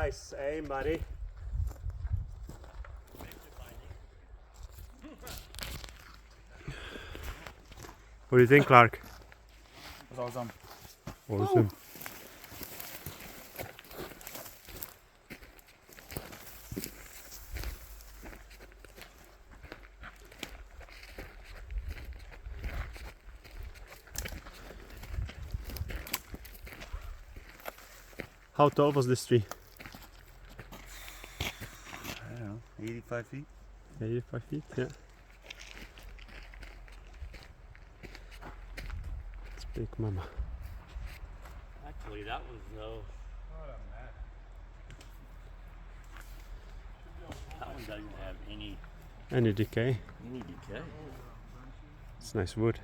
Nice aim, buddy. What do you think, Clark? It was awesome. Awesome. How tall was this tree? I don't know, 85 feet? 85 feet, yeah. It's big, mama. Actually, that was though. That one doesn't have any Any decay. decay. It's nice wood.